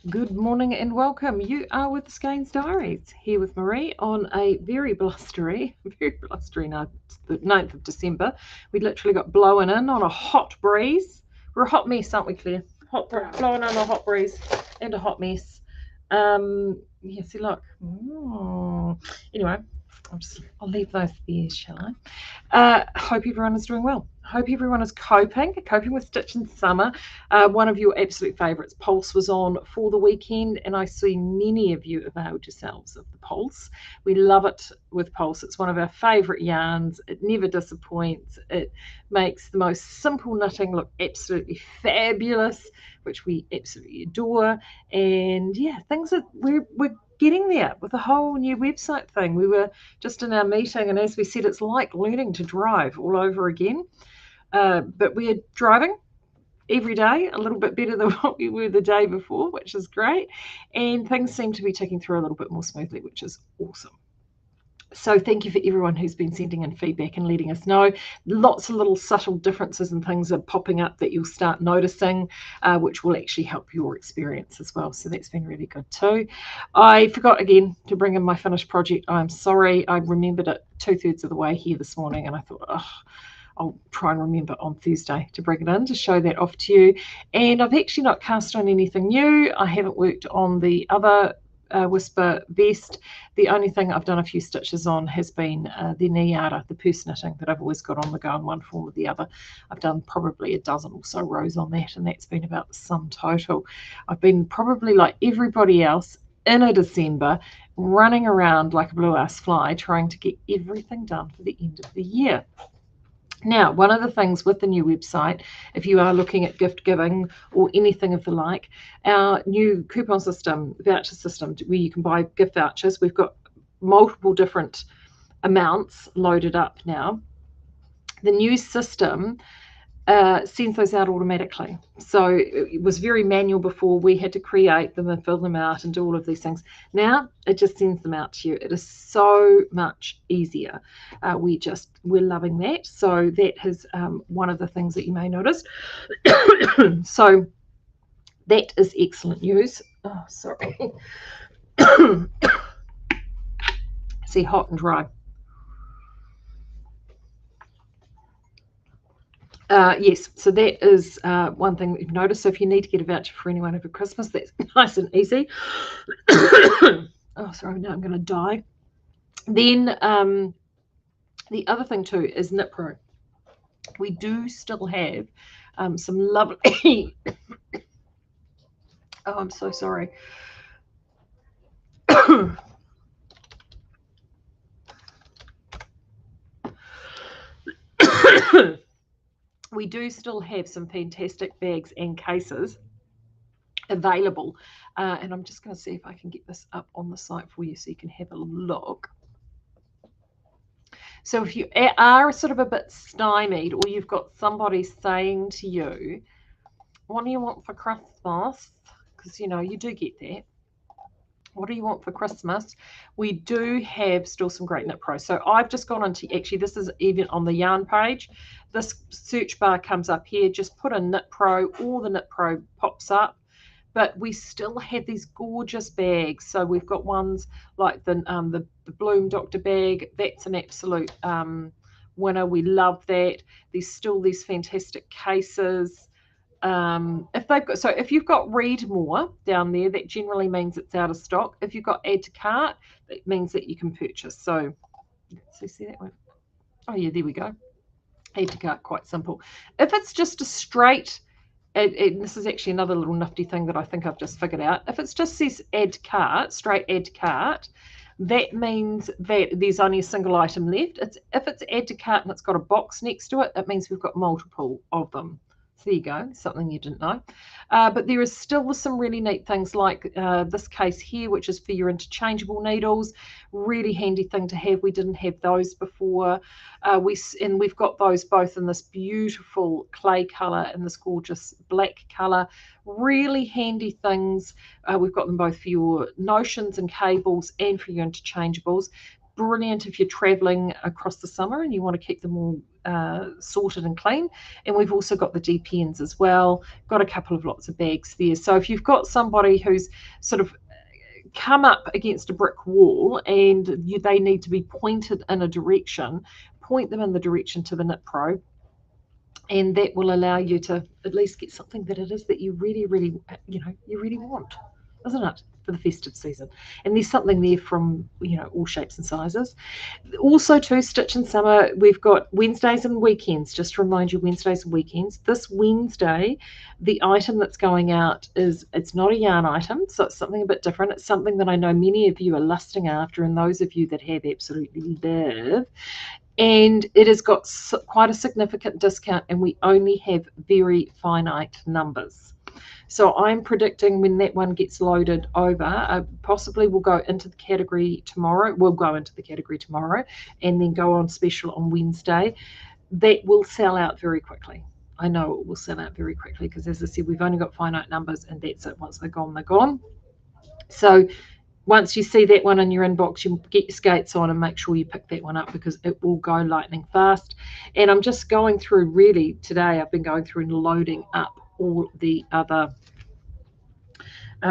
Good morning and welcome. You are with the Skeinz Diaries, here with Marie on a very blustery night, the 9th of December. We literally got blowing in on a hot breeze. We're a hot mess, aren't we, Claire? Blowing in a hot breeze and a hot mess. Yeah, see, look. Anyway, I'll leave those there, shall I? Hope everyone is doing well. Hope everyone is coping with Stitch in Summer. One of your absolute favourites, Pulse, was on for the weekend, and I see many of you availed yourselves of the Pulse. We love it with Pulse. It's one of our favourite yarns. It never disappoints. It makes the most simple knitting look absolutely fabulous, which we absolutely adore. And yeah, we're getting there with the whole new website thing. We were just in our meeting, and as we said, it's like learning to drive all over again. But we are driving every day a little bit better than what we were the day before, which is great. And things seem to be ticking through a little bit more smoothly, which is awesome. So thank you for everyone who's been sending in feedback and letting us know. Lots of little subtle differences and things are popping up that you'll start noticing, which will actually help your experience as well. So that's been really good too. I forgot again to bring in my finished project. I'm sorry. I remembered it 2/3 of the way here this morning, and I thought, I'll try and remember on Thursday to bring it in to show that off to you. And I've actually not cast on anything new. I haven't worked on the other Whisper vest. The only thing I've done a few stitches on has been the Niyara, the purse knitting that I've always got on the go in one form or the other. I've done probably a dozen or so rows on that, and that's been about the sum total. I've been probably like everybody else in a December, running around like a blue-ass fly, trying to get everything done for the end of the year. Now, one of the things with the new website, if you are looking at gift giving or anything of the like, our new coupon system, voucher system, where you can buy gift vouchers, we've got multiple different amounts loaded up now. The new system sends those out automatically. So it was very manual before. We had to create them and fill them out and do all of these things. Now it just sends them out to you. It is so much easier. We're loving that. So that is one of the things that you may notice. So that is excellent news. Oh, sorry. See, hot and dry. Yes, so that is one thing that you've noticed. So if you need to get a voucher for anyone over Christmas, that's nice and easy. Oh, sorry, now I'm going to die. Then the other thing too is Knit Pro. We do still have some lovely... Oh, I'm so sorry. We do still have some fantastic bags and cases available. And I'm just going to see if I can get this up on the site for you so you can have a look. So if you are sort of a bit stymied, or you've got somebody saying to you, what do you want for Christmas? Because, you know, you do get that. What do you want for Christmas? We do have still some great Knit Pro. So I've just gone into, actually, this is even on the yarn page. This search bar comes up here. Just put in Knit Pro, or the Knit Pro pops up. But we still have these gorgeous bags. So we've got ones like the Bloom Doctor bag. That's an absolute winner. We love that. There's still these fantastic cases. If you've got read more down there, that generally means it's out of stock. If you've got add to cart, that means that you can purchase. So see that one? Oh yeah, there we go. Add to cart, quite simple. If it's just a straight, and this is actually another little nifty thing that I think I've just figured out. If it just says add to cart, straight add to cart, that means that there's only a single item left. If it's add to cart and it's got a box next to it, it means we've got multiple of them. So there you go, something you didn't know. But there is still some really neat things like this case here, which is for your interchangeable needles. Really handy thing to have. We didn't have those before. We've got those both in this beautiful clay colour and this gorgeous black colour. Really handy things. We've got them both for your notions and cables and for your interchangeables. Brilliant if you're traveling across the summer and you want to keep them all sorted and clean. And we've also got the DPNs as well, got a couple of lots of bags there. So if you've got somebody who's sort of come up against a brick wall and they need to be pointed in a direction, point them in the direction to the Knit Pro, and that will allow you to at least get something that it is that you really, really, you really want, isn't it, for the festive season? And there's something there from, all shapes and sizes. Also, too, Stitch in Summer, we've got Wednesdays and weekends. Just to remind you, Wednesdays and weekends. This Wednesday, the item that's going out it's not a yarn item, so it's something a bit different. It's something that I know many of you are lusting after, and those of you that have absolutely love. And it has got quite a significant discount, and we only have very finite numbers. So I'm predicting when that one gets loaded over, possibly we'll go into the category tomorrow. We'll go into the category tomorrow and then go on special on Wednesday. That will sell out very quickly. I know it will sell out very quickly because, as I said, we've only got finite numbers, and that's it. Once they're gone, they're gone. So once you see that one in your inbox, you get your skates on and make sure you pick that one up because it will go lightning fast. And I'm just going through, really, today I've been going through and loading up all the other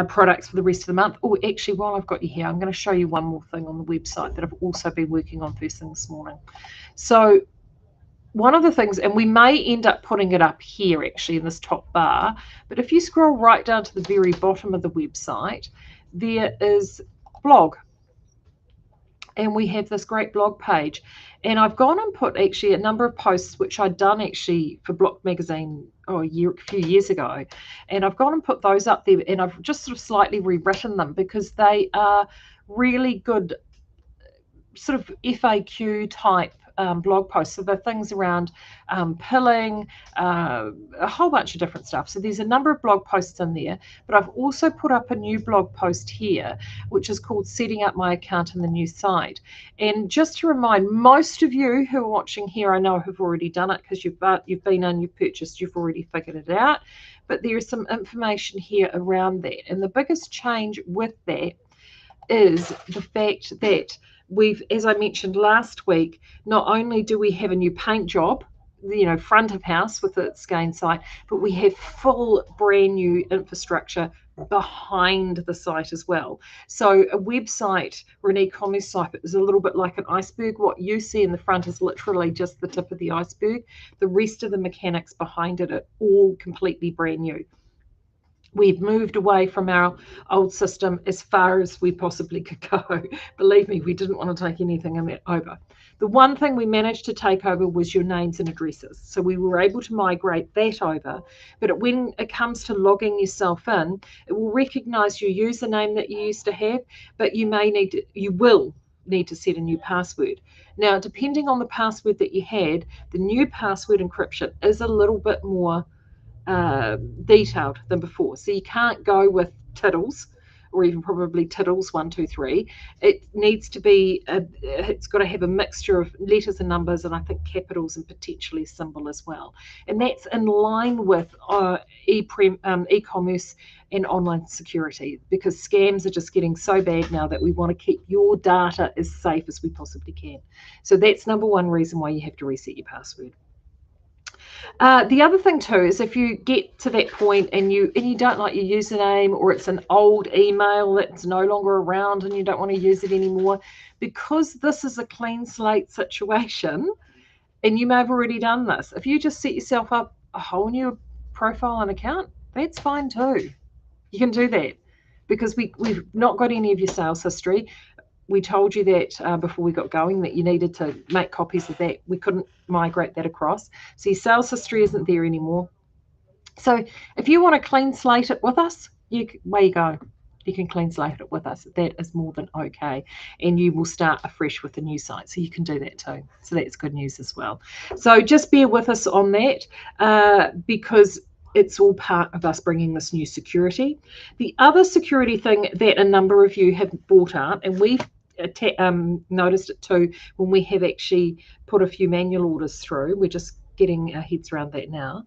products for the rest of the month. Oh, actually, while I've got you here, I'm going to show you one more thing on the website that I've also been working on first thing this morning. So one of the things, and we may end up putting it up here actually in this top bar, but if you scroll right down to the very bottom of the website, there is blog, and we have this great blog page, and I've gone and put actually a number of posts which I'd done actually for Block Magazine a few years ago, and I've gone and put those up there, and I've just sort of slightly rewritten them because they are really good sort of FAQ type blog posts. So the things around pilling, a whole bunch of different stuff. So there's a number of blog posts in there, but I've also put up a new blog post here, which is called Setting Up My Account in the New Site. And just to remind, most of you who are watching here, I know have already done it because you've been in, you've purchased, you've already figured it out. But there is some information here around that. And the biggest change with that is the fact that we've, as I mentioned last week, not only do we have a new paint job, front of house with the Skeinz site, but we have full brand new infrastructure behind the site as well. So a website or an e-commerce site is a little bit like an iceberg. What you see in the front is literally just the tip of the iceberg. The rest of the mechanics behind it are all completely brand new. We've moved away from our old system as far as we possibly could go. Believe me, we didn't want to take anything over. The one thing we managed to take over was your names and addresses. So we were able to migrate that over. But when it comes to logging yourself in, it will recognize your username that you used to have, but you will need to set a new password. Now, depending on the password that you had, the new password encryption is a little bit more detailed than before. So you can't go with Tiddles or even probably Tiddles 123. It needs to be, it's got to have a mixture of letters and numbers, and I think capitals and potentially a symbol as well. And that's in line with e-commerce and online security, because scams are just getting so bad now that we want to keep your data as safe as we possibly can. So that's number one reason why you have to reset your password. The other thing too is if you get to that point and you don't like your username, or it's an old email that's no longer around and you don't want to use it anymore, because this is a clean slate situation, and you may have already done this, if you just set yourself up a whole new profile and account, that's fine too. You can do that because we've not got any of your sales history. We told you that before we got going, that you needed to make copies of that. We couldn't migrate that across. So your sales history isn't there anymore. So if you want to clean slate it with us, away you go. You can clean slate it with us. That is more than okay. And you will start afresh with the new site. So you can do that too. So that's good news as well. So just bear with us on that because it's all part of us bringing this new security. The other security thing that a number of you have brought up, and we've noticed it too when we have actually put a few manual orders through, we're just getting our heads around that now,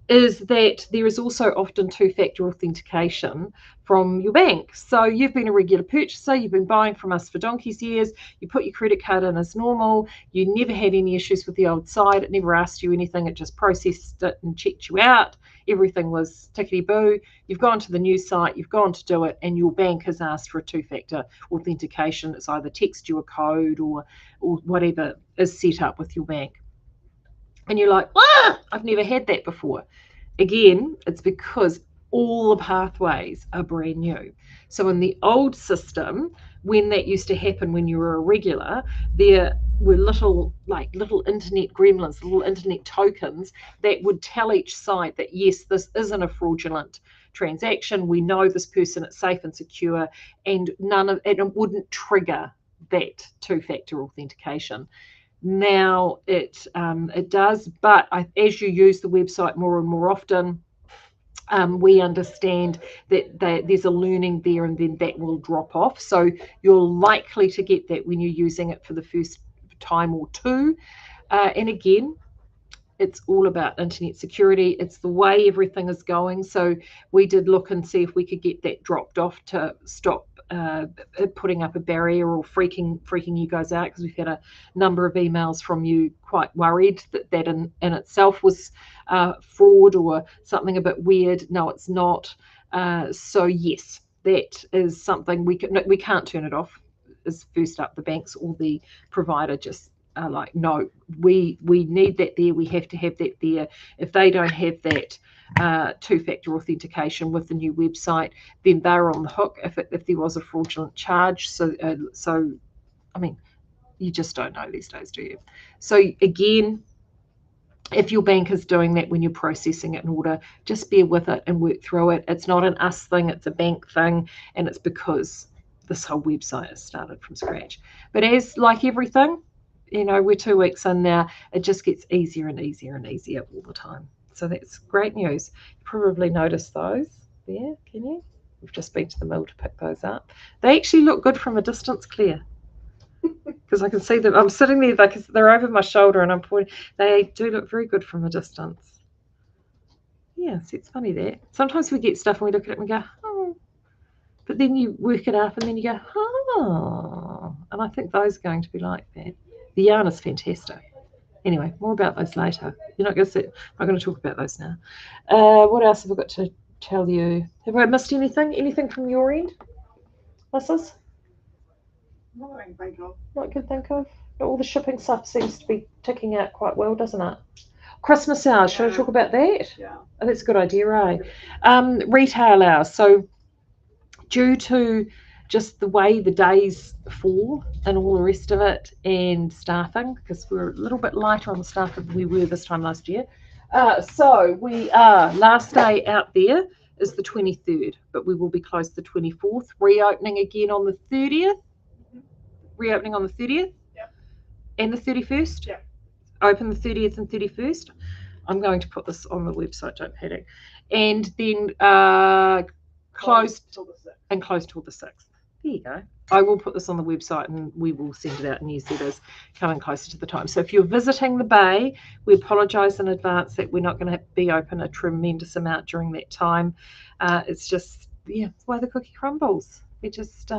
is that there is also often two-factor authentication from your bank. So you've been a regular purchaser, you've been buying from us for donkey's years, you put your credit card in as normal, you never had any issues with the old site, it never asked you anything, it just processed it and checked you out, everything was tickety-boo. You've gone to the new site, you've gone to do it, and your bank has asked for a two-factor authentication. It's either text you a code or whatever is set up with your bank. And you're like, I've never had that before. Again, it's because all the pathways are brand new. So in the old system, when that used to happen when you were a regular, there were little internet gremlins, little internet tokens that would tell each site that, yes, this isn't a fraudulent transaction. We know this person, it's safe and secure, and it wouldn't trigger that two-factor authentication. Now it does, but as you use the website more and more often, we understand that there's a learning there, and then that will drop off. So you're likely to get that when you're using it for the first time or two. And again, it's all about internet security. It's the way everything is going. So we did look and see if we could get that dropped off to stop putting up a barrier or freaking you guys out, because we've had a number of emails from you quite worried that in itself was fraud or something a bit weird. No, it's not. So yes, that is something we can't turn it off. Is first up, the banks or the provider just are like, no, we need that there. We have to have that there. If they don't have that two-factor authentication with the new website, then they're on the hook if there was a fraudulent charge. So I mean, you just don't know these days, do you? So again, if your bank is doing that when you're processing it in order, just bear with it and work through it. It's not an us thing, it's a bank thing, and it's because this whole website has started from scratch. But as like everything, we're 2 weeks in now, it just gets easier and easier and easier all the time. So that's great news. You probably noticed those there, can you? We've just been to the mill to pick those up. They actually look good from a distance, Claire, because I can see them. I'm sitting there, they're over my shoulder and I'm pointing. They do look very good from a distance. Yeah, so it's funny that. Sometimes we get stuff and we look at it and we go, oh. But then you work it up and then you go, oh. And I think those are going to be like that. The yarn is fantastic. Anyway, more about those later. I'm not going to talk about those now. What else have I got to tell you? Have I missed anything? Anything from your end, Mrs.? Not that I can think of. Not can think of. All the shipping stuff seems to be ticking out quite well, doesn't it? Christmas hours. Should I talk about that? Yeah. Oh, that's a good idea, right? Retail hours. So due to just the way the days fall and all the rest of it, and staffing, because we're a little bit lighter on the staff than we were this time last year. So we are, last day out there is the 23rd, but we will be closed the 24th, reopening again on the 30th. Reopening on the 30th? Yep. And the 31st? Yep. Open the 30th and 31st. I'm going to put this on the website, don't panic. And then closed till the 6th. And closed till the 6th. There you go. I will put this on the website and we will send it out in newsletters coming closer to the time. So if you're visiting the Bay, we apologise in advance that we're not going to be open a tremendous amount during that time. It's just, it's the way the cookie crumbles. We just,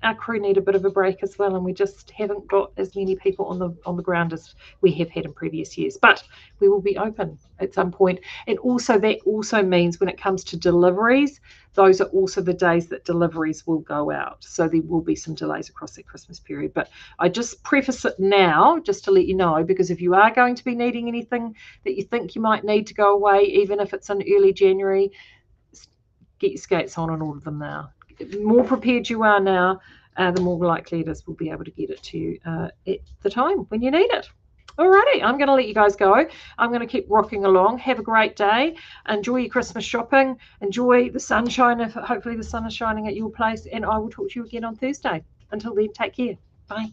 our crew need a bit of a break as well, and we just haven't got as many people on the ground as we have had in previous years. But we will be open at some point. And also that also means when it comes to deliveries, those are also the days that deliveries will go out. So there will be some delays across that Christmas period. But I just preface it now just to let you know, because if you are going to be needing anything that you think you might need to go away, even if it's in early January, get your skates on and order them now. The more prepared you are now, the more likely it is we'll be able to get it to you at the time when you need it. Alrighty, I'm going to let you guys go. I'm going to keep rocking along. Have a great day. Enjoy your Christmas shopping. Enjoy the sunshine, if hopefully the sun is shining at your place. And I will talk to you again on Thursday. Until then, take care. Bye.